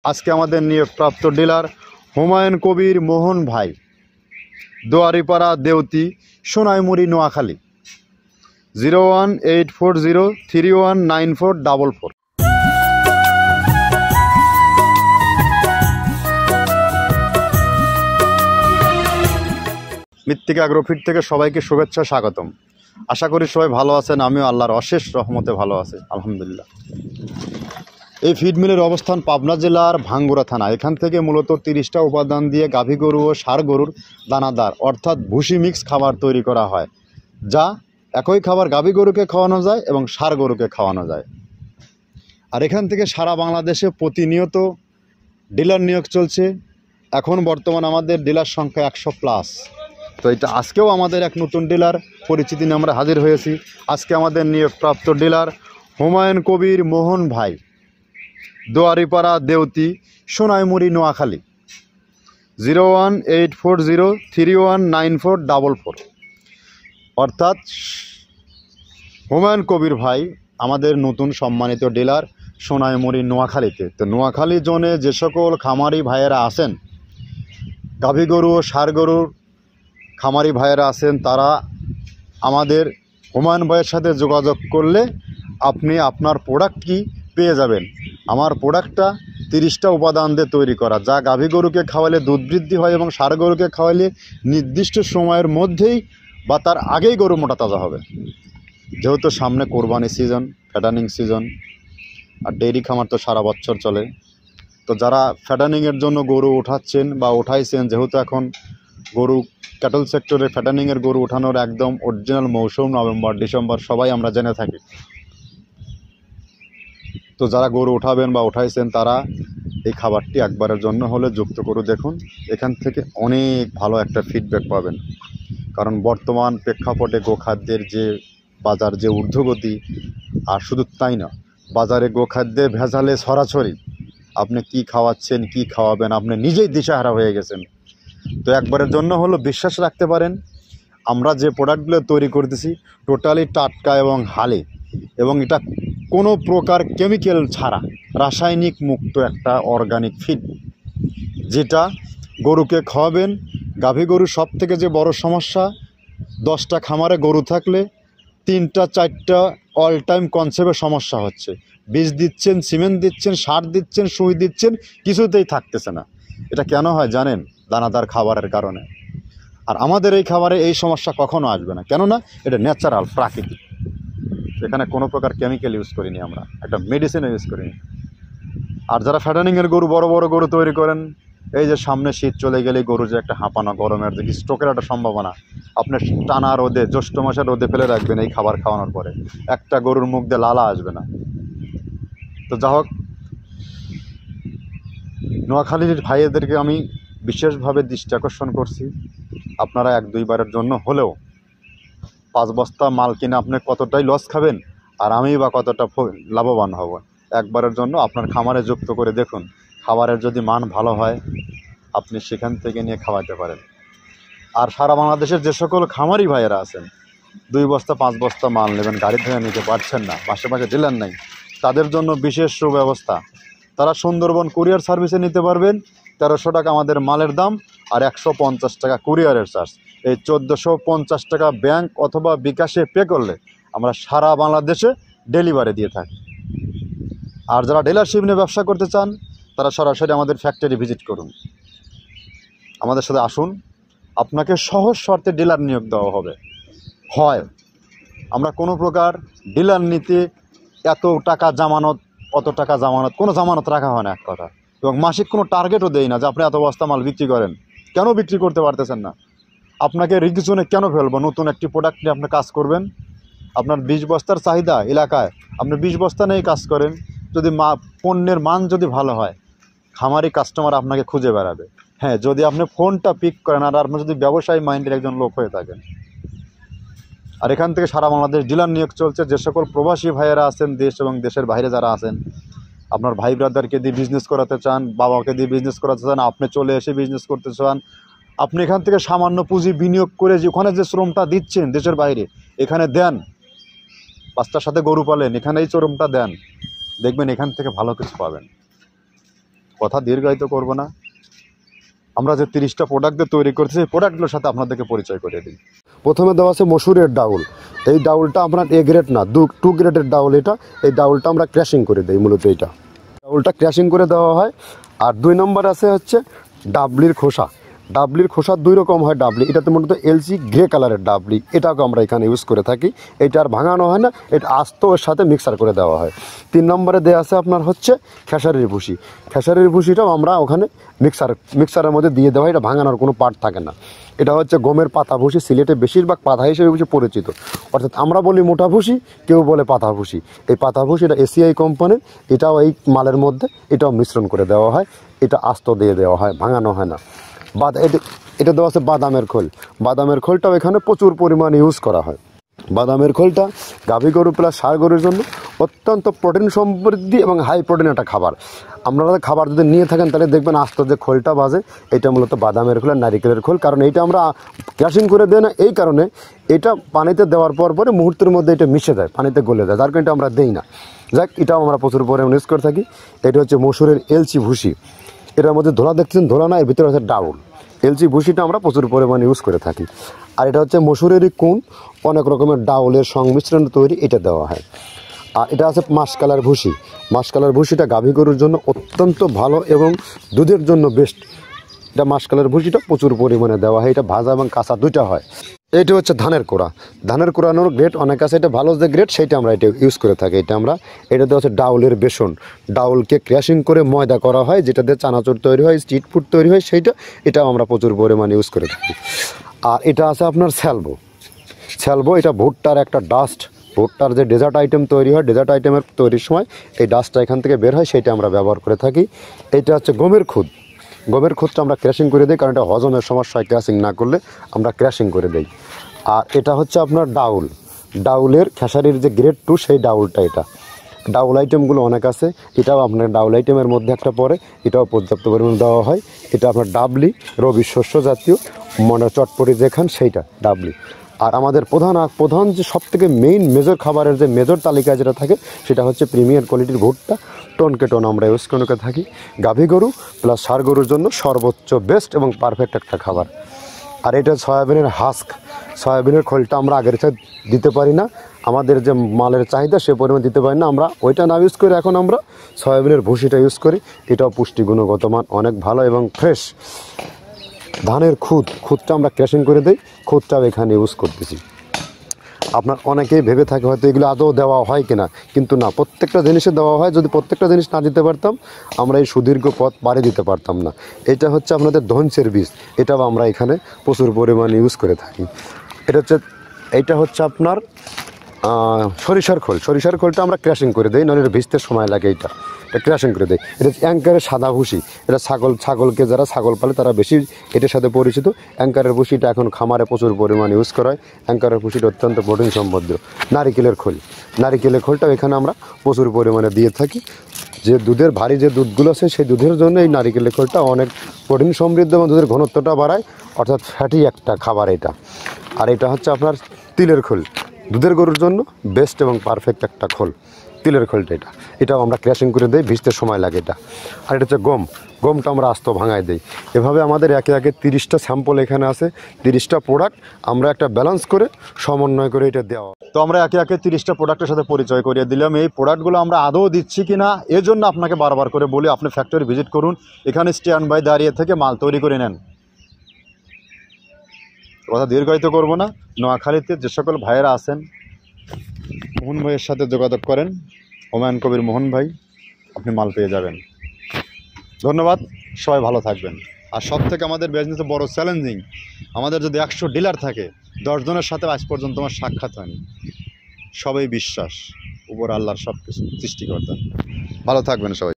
আজকে আমাদের নিয়োগপ্রাপ্ত ডিলার হুমায়ুন কবির মোহন ভাই, দোয়ারিপাড়া, দেউতি, সোনাইমুড়ি, নোয়াখালী। 01840319444। মৃত্তিকা অ্যাগ্রোফিট থেকে সবাইকে শুভেচ্ছা, স্বাগতম। আশা করি সবাই ভালো আছেন। আমিও আল্লাহর অশেষ রহমতে ভালো আছি, আলহামদুলিল্লাহ। এই ফিড মিলের অবস্থান পাবনা জেলার ভাঙ্গুড়া থানা। এখান থেকে মূলত 30টা উপাদান দিয়ে গাভী গরু ও ষাঁড় গরুর দানাদার অর্থাৎ ভুসি মিক্স খাবার তৈরি করা হয়, যা একই খাবার গাভী গরুকে খাওয়ানো যায় এবং ষাঁড় গরুকে খাওয়ানো যায়। আর এখান থেকে সারা বাংলাদেশে প্রতিনিয়ত ডিলার নিয়োগ চলছে। এখন বর্তমান আমাদের ডিলার সংখ্যা 100+। তো এটা আজকেও আমাদের এক নতুন ডিলার পরিচিতি নিয়ে আমরা হাজির হয়েছি। আজকে আমাদের নিয়োগপ্রাপ্ত ডিলার হুমায়ুন কবির মোহন ভাই, দোয়ারিপাড়া, দেউতি, সোনাইমুড়ি, নোয়াখালী। 01840319444। অর্থাৎ হুমায়ুন কবির ভাই আমাদের নতুন সম্মানিত ডিলার সোনাইমুড়ি, নোয়াখালীতে। তো নোয়াখালী জোনে যে সকল খামারি ভাইয়েরা আছেন, গাভী গরু ও ষাঁড় গরুর খামারি ভাইয়েরা আছেন, তারা আমাদের হুমায়ুন ভাইয়ের সাথে যোগাযোগ করলে আপনি আপনার প্রোডাক্ট কি পেয়ে যাবেন। আমার প্রোডাক্টটা 30টা উপাদান দিয়ে তৈরি করা, যা গাভী গরুকে খাওয়ালে দুধ বৃদ্ধি হয় এবং ষাঁড় গরুকে খাওয়ালে নির্দিষ্ট সময়ের মধ্যেই বা তার আগেই গরু মোটা তাজা হবে। যেহেতু সামনে কোরবানি সিজন, ফ্যাটানিং সিজন, আর ডেইরি খামার তো সারা বছর চলে। তো যারা ফ্যাটানিংয়ের জন্য গরু উঠাচ্ছেন বা উঠাইছেন, যেহেতু এখন গরু ক্যাটল সেক্টরে ফ্যাটানিংয়ের গরু উঠানোর একদম অরিজিনাল মৌসুম নভেম্বর ডিসেম্বর, সবাই আমরা জেনে থাকি। তো যারা গরু উঠাবেন বা উঠাইছেন, তারা এই খাবারটি একবারের জন্য হলে যুক্ত করে দেখুন। এখান থেকে অনেক ভালো একটা ফিডব্যাক পাবেন। কারণ বর্তমান প্রেক্ষাপটে গোখাদ্যের যে বাজার, যে ঊর্ধ্বগতি, আর শুধু তাই না, বাজারে গোখাদ্যে ভেজালে ছড়াছড়ি। আপনি কি খাওয়াচ্ছেন, কি খাওয়াবেন, আপনি নিজেই দিশাহারা হয়ে গেছেন। তো একবারের জন্য হলো বিশ্বাস রাখতে পারেন, আমরা যে প্রোডাক্টগুলো তৈরি করতেছি টোটালি টাটকা এবং হালে, এবং এটা কোনো প্রকার কেমিক্যাল ছাড়া রাসায়নিক মুক্ত একটা অর্গানিক ফিড, যেটা গরুকে খাওয়াবেন। গাভী গরুর সব থেকে যে বড় সমস্যা, 10টা খামারে গরু থাকলে 3টা 4টা অল টাইম কনসেপ্টে সমস্যা হচ্ছে। বীজ দিচ্ছেন, সিমেন্ট দিচ্ছেন, সার দিচ্ছেন, সুই দিচ্ছেন, কিছুতেই থাকতেছে না। এটা কেন হয় জানেন? দানাদার খাবারের কারণে। আর আমাদের এই খাবারে এই সমস্যা কখনো আসবে না, কেননা এটা ন্যাচারাল, প্রাকৃতিক। এখানে কোনো প্রকার কেমিক্যাল ইউজ করিনি, আমরা একটা মেডিসিনও ইউজ করিনি। আর যারা ফ্যাটানিংয়ের গরু, বড় বড় গরু তৈরি করেন, এই যে সামনে শীত চলে গেলে গরু যে একটা হাঁপানো, গরমের যে স্ট্রোকের একটা সম্ভাবনা, আপনি টানা রোদে, জ্যৈষ্ঠ মাসের রোদে ফেলে রাখবেন এই খাবার খাওয়ানোর পরে, একটা গরুর মুখ দিয়ে লালা আসবে না। তো যা হোক, নোয়াখালীর ভাইদেরকে আমি বিশেষভাবে দৃষ্টি আকর্ষণ করছি, আপনারা 1-2 বারের জন্য হলেও 5 বস্তা মাল কিনে আপনি কতটাই লস খাবেন, আর আমি বা কতটা লাভবান হব। একবারের জন্য আপনার খামারে যুক্ত করে দেখুন। খাবারের যদি মান ভালো হয়, আপনি সেখান থেকে নিয়ে খাওয়াতে পারেন। আর সারা বাংলাদেশের যে সকল খামারি ভাইয়েরা আছেন, 2 বস্তা 5 বস্তা মাল নেবেন, গাড়ি থেকে নিতে পারছেন না, মাসে মাসে ডিলার নাই, তাদের জন্য বিশেষ সুব্যবস্থা। তারা সুন্দরবন কুরিয়ার সার্ভিসে নিতে পারবেন। 1300 টাকা আমাদের মালের দাম, আর 150 টাকা কুরিয়ারের চার্জ। এই 1450 টাকা ব্যাংক অথবা বিকাশে পে করলে আমরা সারা বাংলাদেশে ডেলিভারি দিয়ে থাকি। আর যারা ডিলারশিপ নিয়ে ব্যবসা করতে চান, তারা সরাসরি আমাদের ফ্যাক্টরি ভিজিট করুন, আমাদের সাথে আসুন। আপনাকে সহজ শর্তে ডিলার নিয়োগ দেওয়া হবে। হয় আমরা কোনো প্রকার ডিলার নিতে এত টাকা জামানত, অত টাকা জামানত, কোনো জামানত রাখা হয় না এক কথা। এবং মাসিক কোনো টার্গেটও দেই না যে আপনি এত বস্তা মাল বিক্রি করেন। কেন বিক্রি করতে পারতেছেন না? আপনাকে রিস্ক জোনে কেন ফেলবো? নতুন একটি প্রোডাক্ট নিয়ে আপনি কাজ করবেন, আপনার 20 বস্তার চাহিদা এলাকায়, আপনি 20 বস্তা নিয়েই কাজ করেন। যদি পণ্যের মান যদি ভালো হয়, খামারি কাস্টমার আপনাকে খুঁজে বেড়াবে। হ্যাঁ, যদি আপনি ফোনটা পিক করেন, আর আপনি যদি ব্যবসায়ী মাইন্ডের একজন লোক হয়ে থাকেন। আর এখান থেকে সারা বাংলাদেশ ডিলার নিয়োগ চলছে। যে সকল প্রবাসী ভাইয়েরা আছেন, দেশ এবং দেশের বাইরে যারা আছেন, আপনার ভাই ব্রাদারকে দিয়ে বিজনেস করাতে চান, বাবাকে দিয়ে বিজনেস করাতে চান, আপনি চলে এসে বিজনেস করতে চান, আপনি এখান থেকে সামান্য পুঁজি বিনিয়োগ করে ওখানে যে শ্রমটা দিচ্ছেন দেশের বাইরে, এখানে দেন। 5টার সাথে গরু পালেন, এখানে এই শ্রমটা দেন, দেখবেন এখান থেকে ভালো কিছু পাবেন। কথা দীর্ঘায়িত করব না, আমরা যে 30টা প্রোডাক্ট দিয়ে তৈরি করছি সেই প্রোডাক্টগুলোর সাথে আপনাদেরকে পরিচয় করে দিই। প্রথমে দেওয়া আছে মসুরের ডাউল। এই ডাউলটা আপনার এ গ্রেড না, 2 গ্রেডের ডাউল এটা। এই ডাউলটা আমরা ক্র্যাশিং করে দিই, মূলত এইটা ডাউলটা ক্র্যাশিং করে দেওয়া হয়। আর 2 নম্বর আছে হচ্ছে ডাবলির খোসা। ডাবলির খোসা 2 রকম হয় ডাবলি, এটাতে মূলত এলসি গ্রে কালারের ডাবলি, এটাকে আমরা এখানে ইউজ করে থাকি। এটা আর ভাঙানো হয় না, এটা আস্ত ওর সাথে মিক্সার করে দেওয়া হয়। 3 নম্বরে দেওয়া আছে আপনার হচ্ছে খেসারির ভুসি। খেসারির ভুসিটাও আমরা ওখানে মিক্সারের মধ্যে দিয়ে দেওয়া হয়, এটা ভাঙানোর কোনো পার্ট থাকে না। এটা হচ্ছে গমের পাতা ভুসি, সিলেটে বেশিরভাগ পাতা হিসেবে পরিচিত, অর্থাৎ আমরা বলি মোটা ভুসি, কেউ বলে পাতা ভুসি। এই পাতা ভুসি এটা এসিআই কোম্পানির, এটাও এই মালের মধ্যে এটাও মিশ্রণ করে দেওয়া হয়, এটা আস্ত দিয়ে দেওয়া হয়, ভাঙানো হয় না। এটা দেওয়া আছে বাদামের খোল। বাদামের খোলটাও এখানে প্রচুর পরিমাণে ইউজ করা হয়। বাদামের খোলটা গাভী গরু প্লাস ষাঁড় গরুর জন্য অত্যন্ত প্রোটিন সমৃদ্ধি এবং হাই প্রোটিন একটা খাবার। আপনারা খাবার যদি নিয়ে থাকেন তাহলে দেখবেন আস্ত যে খোলটা বাজে, এটা মূলত বাদামের খোল আর নারিকেলের খোল। কারণ এইটা আমরা ক্র্যাশিং করে দেয় না, এই কারণে এটা পানিতে দেওয়ার পরে মুহূর্তের মধ্যে এটা মিশে যায়, পানিতে গলে যায়, যার কারণে এটা আমরা দেই না। যাক, এটাও আমরা প্রচুর পরিমাণে ইউজ করে থাকি। এটা হচ্ছে মসুরের এলচি ভুসি। এটার মধ্যে ধোলা দেখছেন, ধোলা না, এর ভিতরে হচ্ছে ডাউল। এলচি ভুসিটা আমরা প্রচুর পরিমাণে ইউজ করে থাকি। আর এটা হচ্ছে মসুরেরই কুন, অনেক রকমের ডাউলের সংমিশ্রণ তৈরি, এটা দেওয়া হয়। আর এটা আছে মাসকালার ভুসি। মাসকালার ভুসিটা গাভী গরুর জন্য অত্যন্ত ভালো এবং দুধের জন্য বেস্ট। এটা মাসকালার ভুসিটা প্রচুর পরিমাণে দেওয়া হয়, এটা ভাজা এবং কাঁচা দুইটা হয়। এইটা হচ্ছে ধানের কোড়া। ধানের কোড়ানোর গ্রেড অনেক আছে, এটা ভালো যে গ্রেড সেইটা আমরা এটা ইউজ করে থাকি। এটাতে হচ্ছে ডাউলের বেসন। ডাউলকে ক্র্যাশিং করে ময়দা করা হয়, যেটাতে চানাচুর তৈরি হয়, স্ট্রিট ফুড তৈরি হয়, এটাও আমরা প্রচুর পরিমাণে ইউজ করে থাকি। আর এটা আছে আপনার স্যালবো। এটা ভুট্টার একটা ডাস্ট। ভুট্টার যে ডেজার্ট আইটেম তৈরি হয়, ডেজার্ট আইটেমের তৈরির সময় এই ডাস্টটা এখান থেকে বের হয়, সেইটা আমরা ব্যবহার করে থাকি। এটা হচ্ছে গমের খুদ। গমের খুদটা আমরা ক্র্যাশিং করে দিই, কারণ এটা হজমের সমস্যায় ক্র্যাশিং না করলে আমরা ক্র্যাশিং করে দিই। আর এটা হচ্ছে আপনার ডাউলের খেসারির যে গ্রেড 2 সেই ডাউলটা। এটা ডাউল আইটেমগুলো অনেক আছে, এটাও আপনার ডাউল আইটেমের মধ্যে একটা পড়ে, এটাও পর্যাপ্ত পরিমাণ দেওয়া হয়। এটা আপনার ডাবলি, রবি শস্য জাতীয়, চটপটি যেখান সেইটা ডাবলি। আর আমাদের প্রধান যে সবথেকে মেজর খাবারের যে মেজর তালিকায় যেটা থাকে, সেটা হচ্ছে প্রিমিয়ার কোয়ালিটির ভুট্টা। টনকে টন আমরা ইউজ করে থাকি। গাভী গরু প্লাস ষাঁড় গরুর জন্য সর্বোচ্চ বেস্ট এবং পারফেক্ট একটা খাবার। আর এটা সয়াবিনের হাস্ক। সয়াবিনের খোলটা আমরা আগের সাথে দিতে পারি না, আমাদের যে মালের চাহিদা সে পরিমাণ দিতে পারি না, আমরা ওইটা না ইউজ করে এখন আমরা সয়াবিনের ভুসিটা ইউজ করি। এটাও পুষ্টি গুণগত মান অনেক ভালো এবং ফ্রেশ। ধানের খুদটা আমরা ক্র্যাশিং করে দিই, খুদটাও এখানে ইউজ করতেছি। আপনার অনেকেই ভেবে থাকে হয়তো এগুলো আদৌ দেওয়া হয় কিনা, কিন্তু না, প্রত্যেকটা জিনিসে দেওয়া হয়। যদি প্রত্যেকটা জিনিস না দিতে পারতাম, আমরা এই সুদীর্ঘ পথ পাড়ি দিতে পারতাম না। এটা হচ্ছে আপনাদের ধনসের বীজ, এটাও আমরা এখানে প্রচুর পরিমাণে ইউজ করে থাকি। এইটা হচ্ছে আপনার সরিষার খোলটা আমরা ক্র্যাশিং করে দিই, নাহলে এটা ভিজতে সময় লাগে। এটা ক্র্যাশিং করে দেয়। এটা অ্যাঙ্কারের সাদা ভুসি। এটা ছাগলকে যারা ছাগল পালে তারা বেশি এটার সাথে পরিচিত। অ্যাঙ্কারের ভুসিটা এখন খামারে প্রচুর পরিমাণে ইউজ করা হয়। অ্যাঙ্কারের ভুসিটা অত্যন্ত প্রোটিন সমৃদ্ধ। নারিকেলের খোলটাও এখানে আমরা প্রচুর পরিমাণে দিয়ে থাকি। যে দুধের ভারী যে দুধগুলো আছে সেই দুধের জন্য এই নারিকেলের খোলটা অনেক প্রোটিন সমৃদ্ধ এবং দুধের ঘনত্বটা বাড়ায়, অর্থাৎ ফ্যাটি একটা খাবার এটা। আর এটা হচ্ছে আপনার তিলের খোল। দুধের গরুর জন্য বেস্ট এবং পারফেক্ট একটা খোল, তিলের খোলটা। এটাও আমরা ক্র্যাশিং করে দিই, ভিজতে সময় লাগে এটা। আর এটা হচ্ছে গমটা আমরা আস্ত ভাঙায় দিই। এভাবে আমাদের একে 30টা স্যাম্পল এখানে আছে, 30টা প্রোডাক্ট আমরা একটা ব্যালেন্স করে সমন্বয় করে এটা দেওয়া। তো আমরা একে 30টা প্রোডাক্টের সাথে পরিচয় করিয়ে দিলাম। এই প্রোডাক্টগুলো আমরা আদৌ দিচ্ছি কি না, এজন্য আপনাকে বারবার করে বলি আপনি ফ্যাক্টরি ভিজিট করুন, এখানে স্ট্যান্ড বাই দাঁড়িয়ে থেকে মাল তৈরি করে নেন। কথা দীর্ঘায়িত করবো না। নোয়াখালীতে যে সকল ভাইয়েরা আছেন, মোহন ভাইয়ের সাথে যোগাযোগ করেন, হুমায়ুন কবির মোহন ভাই, আপনি মাল পেয়ে যাবেন। ধন্যবাদ, সবাই ভালো থাকবেন। আর সব থেকে আমাদের বিজনেসে বড় চ্যালেঞ্জিং, আমাদের যদি 100 ডিলার থাকে, 10 জনের সাথে আজ পর্যন্ত আমার সাক্ষাৎ হয়নি। সবাই বিশ্বাস উপর আল্লাহর সব কিছু সৃষ্টিকর্তা। ভালো থাকবেন সবাই।